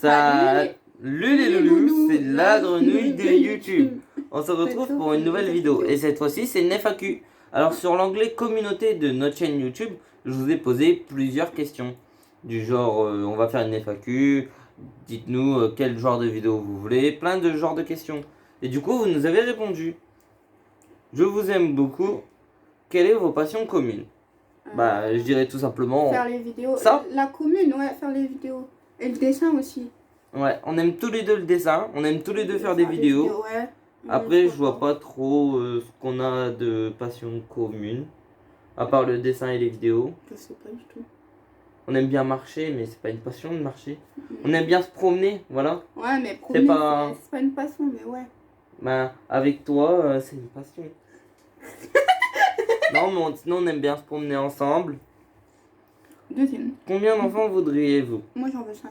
Salut les loulous, c'est la grenouille de YouTube. On se retrouve pour une nouvelle vidéo et cette fois-ci c'est une FAQ. Alors sur l'onglet communauté de notre chaîne YouTube, je vous ai posé plusieurs questions. Du genre on va faire une FAQ, dites-nous quel genre de vidéo vous voulez, plein de genres de questions. Et du coup vous nous avez répondu. Je vous aime beaucoup, quelle est vos passions communes? Bah je dirais tout simplement... Faire les vidéos. Ça La commune, ouais, faire les vidéos. Et le dessin aussi. Ouais, on aime tous les deux le dessin, on aime tous les deux faire des vidéos. Ouais. Après, je vois pas trop ce qu'on a de passion commune, à part le dessin et les vidéos. Je sais pas du tout. On aime bien marcher, mais c'est pas une passion de marcher. On aime bien se promener, voilà. Ouais, mais promener, c'est pas une passion, mais ouais. Bah, avec toi, c'est une passion. Non, mais sinon, on aime bien se promener ensemble. Deuxième. Combien d'enfants voudriez-vous? Moi, j'en veux 5.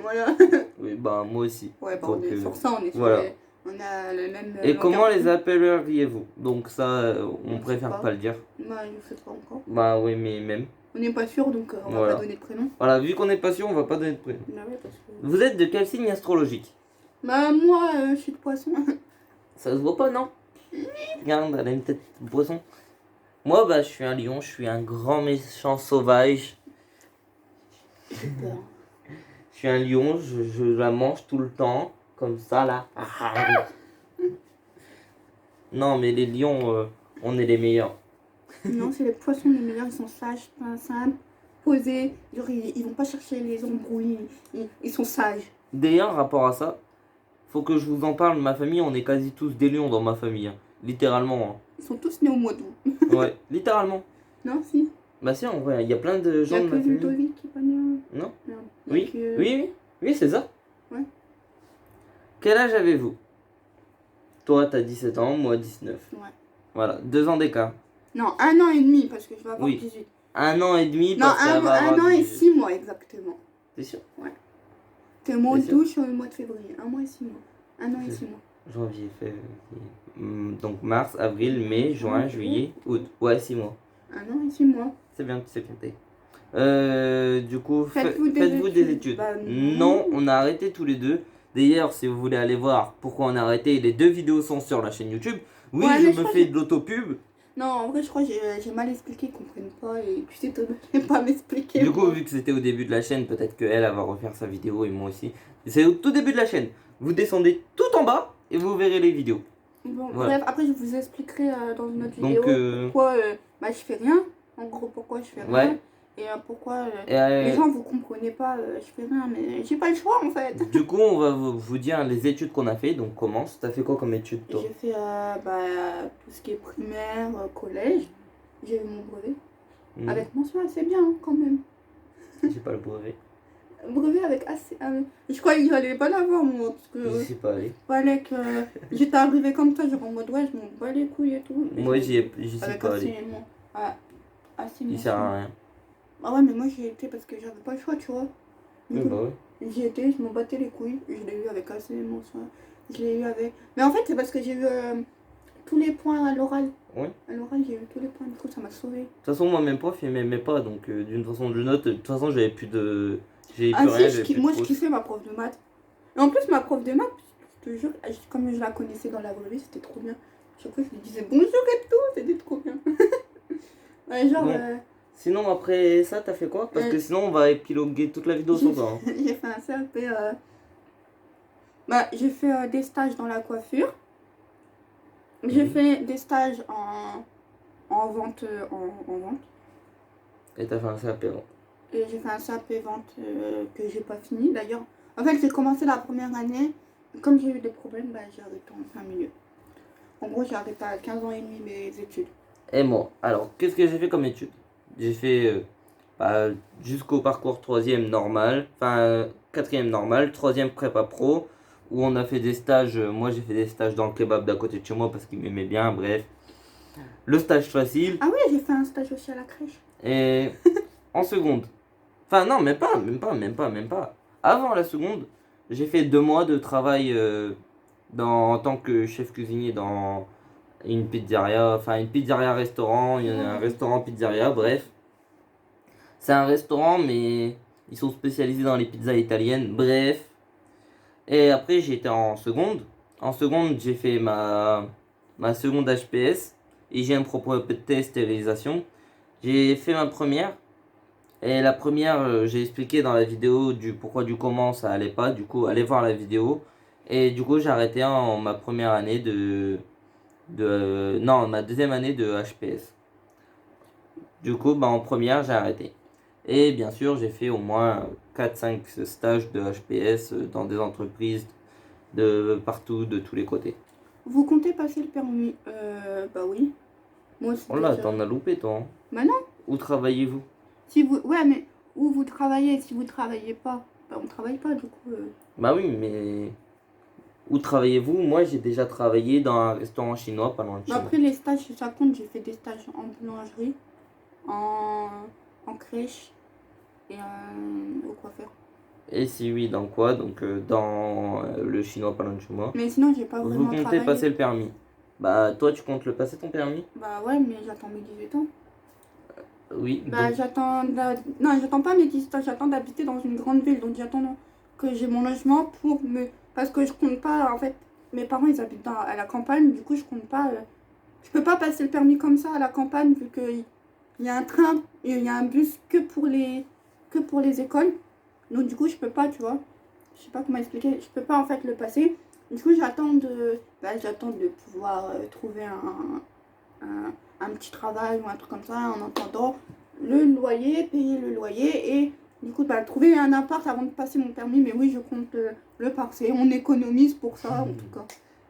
Voilà. Oui, bah, moi aussi. Ouais, bah, sur ça, on est sur voilà. on a le même... Et comment les appelleriez-vous? Donc ça, on préfère pas le dire. Bah, je sais pas encore. Bah oui, mais même. On n'est pas sûr, donc on va pas donner de prénom. Voilà, vu qu'on n'est pas sûr, on va pas donner de prénom. Bah ouais, parce que... Vous êtes de quel signe astrologique? Bah moi, je suis de poisson. Ça se voit pas, non? Regarde, elle a une tête de poisson. Moi, bah, je suis un lion, je suis un grand méchant sauvage. J'ai peur. Je suis un lion, je la mange tout le temps, comme ça, là. Non, mais les lions, on est les meilleurs. Non, c'est les poissons les meilleurs, ils sont sages, simples, posés. Genre, ils vont pas chercher les embrouilles, ils sont sages. D'ailleurs, rapport à ça, faut que je vous en parle. Ma famille, on est quasi tous des lions dans ma famille. Hein. Littéralement. Hein. Ils sont tous nés au mois d'août. Ouais, littéralement. Non, si. Bah si, en vrai, il y a plein de gens de ma famille. Il y a que Ludovic qui est pas né. Non. Non. Oui. Oui, c'est ça. Ouais. Quel âge avez-vous? Toi, t'as 17 ans, moi 19. Ouais. Voilà, 2 ans d'écart. Non, 1 an et demi, parce que je vais avoir 18. 1 an et demi, non, parce qu'elle va avoir 1 an et 18. 6 mois, exactement. T'es sûr? Ouais. T'es au mois d'août, je suis au mois de février. 1 mois et 6 mois. 1 an et 6 mois. Janvier, février. Donc mars, avril, mai, juin, juillet, août. Ouais, 6 mois. 1 an et 6 mois. C'est bien que tu sais compter. Du coup, faites-vous des études. Bah, non, on a arrêté tous les deux. D'ailleurs, si vous voulez aller voir pourquoi on a arrêté, les 2 vidéos sont sur la chaîne YouTube. Oui, ouais, je me fais de l'autopub. Non, en vrai, je crois que j'ai mal expliqué, ils comprennent pas. Et tu sais, tu pas m'expliquer. Du coup, vu que c'était au début de la chaîne, peut-être qu'elle va refaire sa vidéo et moi aussi. C'est au tout début de la chaîne. Vous descendez tout en bas et vous verrez les vidéos. Bon, voilà. Bref, après, je vous expliquerai dans une autre donc, vidéo pourquoi bah, je fais rien. En gros, pourquoi je fais rien. Ouais. Et pourquoi les gens vous comprenez pas, je fais rien, mais j'ai pas le choix en fait. Du coup, on va vous dire les études qu'on a fait, donc commence. T'as fait quoi comme études toi? J'ai fait tout ce qui est primaire, collège. J'ai eu mon brevet. Avec mention assez bien hein, quand même. J'ai pas le brevet. Brevet avec assez. Je croyais que j'allais pas l'avoir moi. Parce que j'y suis pas allé. Fallait que j'étais arrivée comme ça, genre en mode ouais, je m'en bats les couilles et tout. Moi j'y suis pas allé. Il sert à rien. Ah ouais, mais moi j'y étais parce que j'avais pas le choix, tu vois. Oui, bah ouais. J'y étais, je m'en battais les couilles. Je l'ai eu avec assez mention. Je l'ai eu avec. Mais en fait, c'est parce que j'ai eu tous les points à l'oral. Oui. À l'oral, j'ai eu tous les points, du coup, ça m'a sauvé. De toute façon, moi, même prof, il m'aimait pas. Donc, d'une façon ou d'une autre, de toute façon, j'avais plus de. J'ai plus rien. Moi, je kiffais ma prof de maths. Et en plus, ma prof de maths, je te jure, comme je la connaissais dans la vraie vie, c'était trop bien. Chaque fois, je lui disais bonjour et tout, c'était trop bien. Ouais, genre. Bon. Sinon, après ça, t'as fait quoi? Parce que sinon, on va épiloguer toute la vidéo sur toi. Hein. J'ai fait un CAP. Bah, j'ai fait des stages dans la coiffure. J'ai fait des stages en vente. En vente. Et t'as fait un CAP vente. Et j'ai fait un CAP vente que j'ai pas fini d'ailleurs. En fait, j'ai commencé la première année. Comme j'ai eu des problèmes, bah, j'ai arrêté en plein milieu. En gros, j'ai arrêté à 15 ans et demi mes études. Et moi, alors, qu'est-ce que j'ai fait comme études? J'ai fait jusqu'au parcours 3e normal, enfin 4e normal, 3e prépa pro, où on a fait des stages. Moi j'ai fait des stages dans le kebab d'à côté de chez moi parce qu'il m'aimait bien, bref. Le stage facile. Ah oui, j'ai fait un stage aussi à la crèche. Et en seconde. Enfin non, même pas. Avant la seconde, j'ai fait 2 mois de travail en tant que chef cuisinier dans une pizzeria, enfin une pizzeria restaurant, il y en a un restaurant pizzeria, bref. C'est un restaurant mais ils sont spécialisés dans les pizzas italiennes, bref. Et après, j'étais en seconde. En seconde, j'ai fait ma seconde HPS, hygiène, propreté, stérilisation. J'ai fait ma première. Et la première, j'ai expliqué dans la vidéo du pourquoi du comment ça allait pas. Du coup, allez voir la vidéo. Et du coup, j'ai arrêté en ma première année non, ma deuxième année de HPS. Du coup, en première, j'ai arrêté. Et bien sûr, j'ai fait au moins 4-5 stages de HPS dans des entreprises de partout, de tous les côtés. Vous comptez passer le permis? Bah oui. Moi aussi. Oh là, déjà. t'en as loupé toi. Hein. Bah non. Où travaillez-vous? Si vous, ouais, mais où vous travaillez? Si vous travaillez pas, bah on travaille pas du coup. Bah oui, mais où travaillez-vous? Moi, j'ai déjà travaillé dans un restaurant chinois, pas loin de chez Bah moi. après les stages, ça compte. J'ai fait des stages en boulangerie, en crèche et au coiffeur. Et si oui, dans quoi? Donc dans le chinois, pas loin de chez moi. Mais sinon, j'ai pas Vous vraiment comptez travaillé. passer le permis? Bah toi, tu comptes le passer ton permis? Bah ouais, mais j'attends mes 18 ans. Oui. Bah Donc, non, j'attends pas mes 18 ans, j'attends d'habiter dans une grande ville. Donc j'attends que j'ai mon logement pour me... Parce que je compte pas, en fait, mes parents ils habitent à la campagne, du coup je compte pas... Je peux pas passer le permis comme ça à la campagne vu qu'il y a un train, il y a un bus que pour les écoles. Donc du coup je peux pas, tu vois. Je sais pas comment expliquer, je peux pas en fait le passer. Du coup j'attends de pouvoir trouver un petit travail ou un truc comme ça en attendant le loyer, payer le loyer et du coup trouver un appart avant de passer mon permis. Mais oui, je compte le passer, on économise pour ça en tout cas.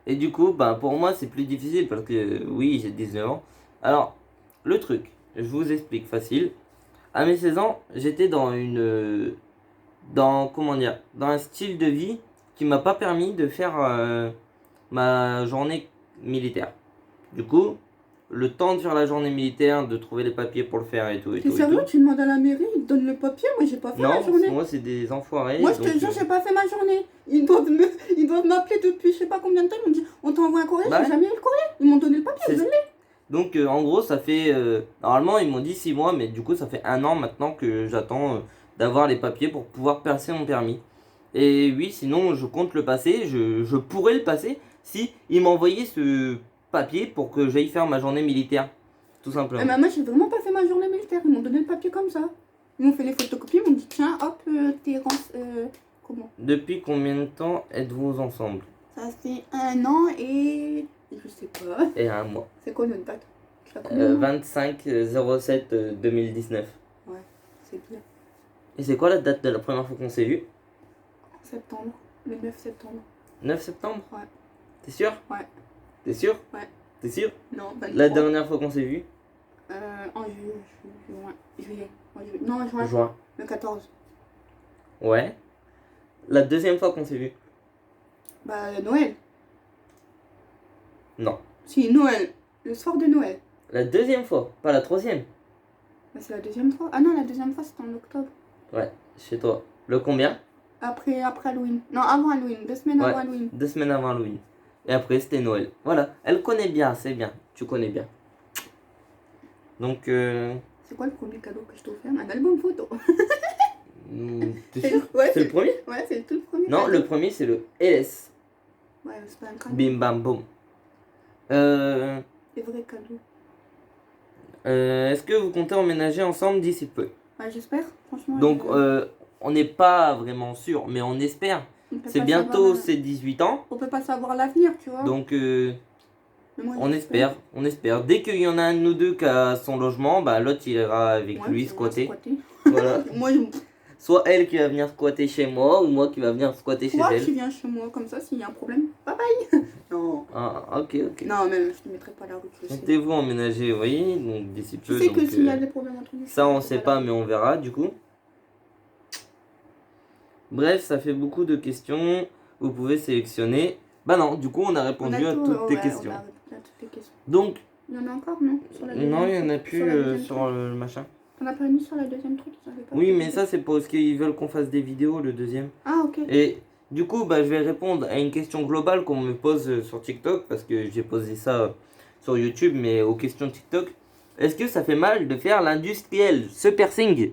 et du coup, pour moi, c'est plus difficile parce que oui, j'ai 19 ans. Alors, le truc, je vous explique facile. À mes 16 ans, j'étais dans un style de vie qui m'a pas permis de faire ma journée militaire. Du coup, le temps de faire la journée militaire, de trouver les papiers pour le faire et tout et T'es tout. et sérieux? tout. Tu demandes à la mairie, ils te donnent le papier, moi j'ai pas fait ma Non, journée. moi c'est des enfoirés. Moi je donc, te jure, j'ai pas fait ma journée. Ils doivent m'appeler depuis je sais pas combien de temps. Ils m'ont dit on t'envoie un courrier, Bah j'ai jamais eu le courrier. Ils m'ont donné le papier, c'est- je l'ai. Donc en gros, ça fait... normalement, ils m'ont dit 6 mois, mais du coup, ça fait 1 an maintenant que j'attends d'avoir les papiers pour pouvoir passer mon permis. Et oui, sinon, je compte le passer. Je pourrais le passer si ils m'envoyaient ce papier pour que j'aille faire ma journée militaire. Tout simplement. Mais moi j'ai vraiment pas fait ma journée militaire. Ils m'ont donné le papier comme ça. Ils m'ont fait les photocopies, ils m'ont dit tiens, hop, comment? Depuis combien de temps êtes-vous ensemble? Ça fait 1 an et je sais pas. Et 1 mois. C'est quoi notre date? Je la connais, moi. 25/07/2019. Ouais, c'est bien. Et c'est quoi la date de la première fois qu'on s'est vu? Septembre, le 9 septembre. 9 septembre? Ouais. T'es sûr? Ouais. T'es sûr? Ouais. T'es sûr? Non, 23. La dernière fois qu'on s'est vu? En juillet. Non, juin. Juin. Le 14. Ouais. La deuxième fois qu'on s'est vu? Bah, Noël. Non. Si, Noël. Le soir de Noël. La deuxième fois, pas la troisième. Bah, c'est la deuxième fois. Ah non, la deuxième fois, c'était en octobre. Ouais, chez toi. Le combien? Après Halloween. Non, avant Halloween. 2 semaines Ouais. avant Halloween. 2 semaines avant Halloween. Et après, c'était Noël. Voilà. Elle connaît bien, c'est bien. Tu connais bien. Donc, C'est quoi le premier cadeau que je t'ai offert? Un album photo. t'es sûr? Ouais, C'est le premier? Ouais, c'est tout le premier. Non, cadeau. le premier, c'est le LS. Ouais, c'est pas un cadeau. Bim bam boum. Les vrais cadeaux. Est-ce que vous comptez emménager ensemble d'ici peu? Ouais, j'espère, franchement. Donc, on n'est pas vraiment sûr, mais on espère. on peut C'est pas bientôt savoir, ses 18 ans. On peut pas savoir l'avenir, tu vois. Donc, Mais moi, on j'espère. espère. Dès qu'il y en a un de nous deux qui a son logement, l'autre il ira avec Ouais, lui c'est moi, squatter. squatter. Voilà. Moi, Soit elle qui va venir squatter chez moi, ou moi qui va venir squatter chez toi, elle. tu viens chez moi comme ça, s'il y a un problème, bye bye. Non. Ah, ok. Non, mais je te mettrai pas la route, je sais. Comptez-vous emménager, vous voyez, donc d'ici Je peu. sais que donc, s'il y a des problèmes entre nous. ça, on sait pas, mais on verra du coup. Bref, ça fait beaucoup de questions. Vous pouvez sélectionner. Bah non, du coup, on a répondu à toutes tes questions. On a répondu à toutes tes questions. Donc, Il y en a encore, non sur la non, il y en a deuxième plus deuxième sur truc. le machin. On a pas mis sur la deuxième truc, ils avaient pas Oui, fait mais de- ça, c'est parce qu'ils veulent qu'on fasse des vidéos, le deuxième. Ah, ok. Et du coup, je vais répondre à une question globale qu'on me pose sur TikTok, parce que j'ai posé ça sur YouTube, mais aux questions TikTok. Est-ce que ça fait mal de faire l'industriel, ce piercing?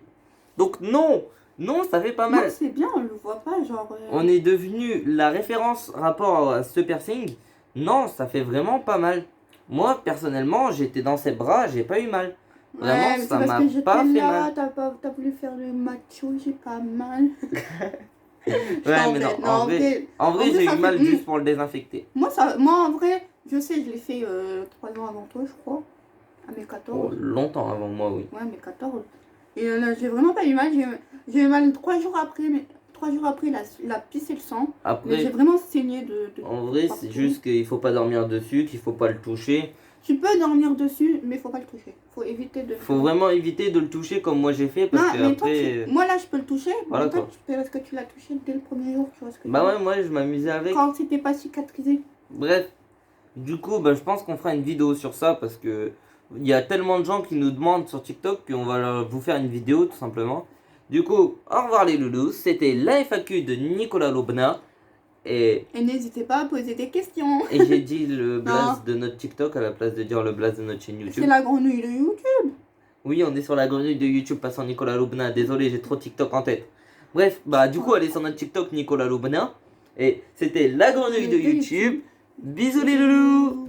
Donc non, Non, ça fait pas Non, mal. c'est bien, on le voit pas, genre. On est devenu la référence rapport à ce piercing. Non, ça fait vraiment pas mal. Moi, personnellement, j'étais dans ses bras, j'ai pas eu mal. Vraiment, Ouais, mais ça c'est m'a parce que pas j'étais fait là, mal. t'as voulu faire le macho, j'ai pas mal. Ouais, En mais non, fait, non, en vrai, j'ai ça eu mal fait- juste pour le désinfecter. Moi, en vrai, je sais, je l'ai fait 3 ans avant toi, je crois. À mes Oh, 14. longtemps avant moi, oui. Ouais, mes 14. Et là, j'ai vraiment pas eu mal. J'ai eu mal 3 jours après, mais 3 jours après, la pisse et le sang. Mais j'ai Après, vraiment saigné de en vrai, partout. c'est juste qu'il faut pas dormir dessus, qu'il faut pas le toucher. Tu peux dormir dessus, mais faut pas le toucher. Faut éviter de le Faut vraiment éviter de le toucher comme moi j'ai fait parce Non, que mais toi, après. moi là, je peux le toucher. Voilà Mais toi, quoi. parce que tu l'as touché dès le premier jour, tu vois ce que je Bah veux ouais, dire. moi je m'amusais avec. Quand c'était pas cicatrisé. Bref, du coup, bah, je pense qu'on fera une vidéo sur ça parce que il y a tellement de gens qui nous demandent sur TikTok qu'on va vous faire une vidéo tout simplement. Du coup, au revoir les loulous, c'était la FAQ de Nicolas Lobna et, Et n'hésitez pas à poser des questions. et j'ai dit le Non. blaze de notre TikTok à la place de dire le blaze de notre chaîne YouTube. C'est la grenouille de YouTube. Oui, on est sur la grenouille de YouTube passant Nicolas Lobna. Désolé, j'ai trop TikTok en tête. Bref, bah du coup, allez sur notre TikTok Nicolas Lobna. Et c'était la grenouille de YouTube. Bisous les loulous.